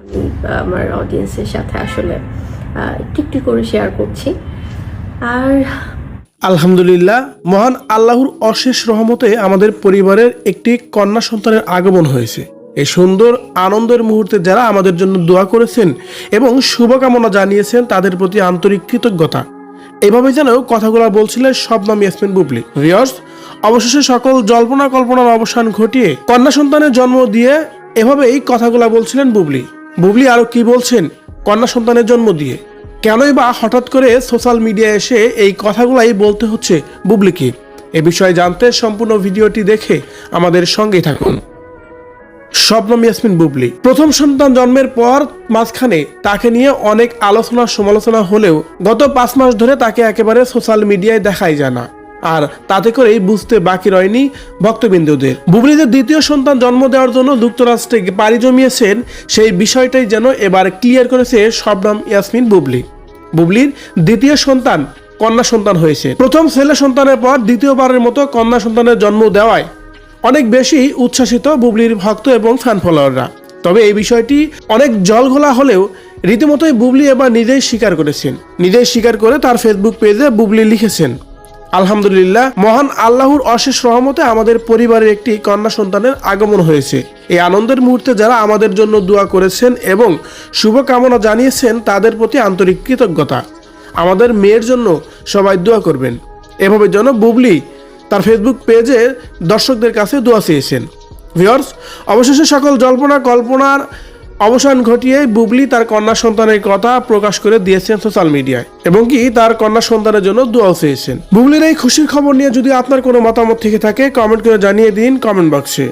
আমি আমার অডিয়েন্সের সাথে আসলে একটু একটু করে শেয়ার করছি। আর আলহামদুলিল্লাহ, মহান আল্লাহর অশেষ রহমতে আমাদের পরিবারের একটি কন্যা সন্তানের আগমন হয়েছে। এই সুন্দর আনন্দের মুহূর্তে যারা আমাদের জন্য দোয়া করেছেন এবং শুভকামনা জানিয়েছেন তাদের প্রতি আন্তরিক কৃতজ্ঞতা। এভাবে যেন কথাগুলো বলছিলেন শবনম ইয়াসমিন বুবলি। ভিউয়ার্স, অবশেষে সকল জল্পনা কল্পনার অবসান ঘটিয়ে কন্যা সন্তানের জন্ম দিয়ে এভাবেই কথাগুলো বলছিলেন বুবলি আরো কি বলছেন কন্যা সন্তানের জন্ম দিয়ে? কেনই বা হঠাৎ করে সোশ্যাল মিডিয়ায় এসে এই কথাগুলাই বলতে হচ্ছে বুবলিকে? এ বিষয়ে জানতে সম্পূর্ণ ভিডিওটি দেখে আমাদের সঙ্গেই থাকুন। শবনম ইয়াসমিন বুবলি প্রথম সন্তান জন্মের পর মাঝখানে তাকে নিয়ে অনেক আলোচনা সমালোচনা হলেও গত 5 মাস ধরে তাকে একেবারে সোশ্যাল মিডিয়ায় দেখাই যায় না। আর তাতে করেই বুঝতে বাকি রয়নি ভক্তবিন্দুদের। বুবলিদের দ্বিতীয় সন্তান জন্ম দেওয়ার জন্য যুক্তরাষ্ট্রে পাড়ি জমিয়েছেন, সেই বিষয়টাই যেন এবার ক্লিয়ার করেছে শবনম ইয়াসমিন বুবলির দ্বিতীয় সন্তান কন্যা সন্তান হয়েছে। প্রথম ছেলে সন্তানের পর দ্বিতীয়বারের মতো কন্যা সন্তানের জন্ম দেওয়ায় অনেক বেশি উচ্ছ্বাসিত বুবলির ভক্ত এবং ফ্যান ফলোয়াররা। তবে এই বিষয়টি অনেক জলঘোলা হলেও রীতিমতোই বুবলি এবার নিজেই স্বীকার করে তার ফেসবুক পেজে বুবলি লিখেছেন, আলহামদুলিল্লাহ, মহান আল্লাহর অশেষ রহমতে আমাদের পরিবারের একটি কন্যা সন্তানের আগমন হয়েছে। এই আনন্দের মুহূর্তে যারা আমাদের জন্য দোয়া করেছেন এবং শুভকামনা জানিয়েছেন তাদের প্রতি আন্তরিক কৃতজ্ঞতা। আমাদের মেয়ের জন্য সবাই দোয়া করবেন। এভাবে যেন বুবলি তার ফেসবুক পেজে দর্শকদের কাছে দোয়া চেয়েছেন। ভিউয়ার্স, অবশেষে সকল জল্পনা কল্পনার অবসান ঘটিয়ে বুবলি তার কন্যা সন্তানের কথা প্রকাশ করে দিয়েছেন সোশ্যাল মিডিয়ায় এবং কি তার কন্যা সন্তানের জন্য দোয়াও চেয়েছেন। বুবলির এই খুশির খবর নিয়ে যদি আপনার কোনো মতামত থেকে থাকে কমেন্ট করে জানিয়ে দিন কমেন্ট বক্সে।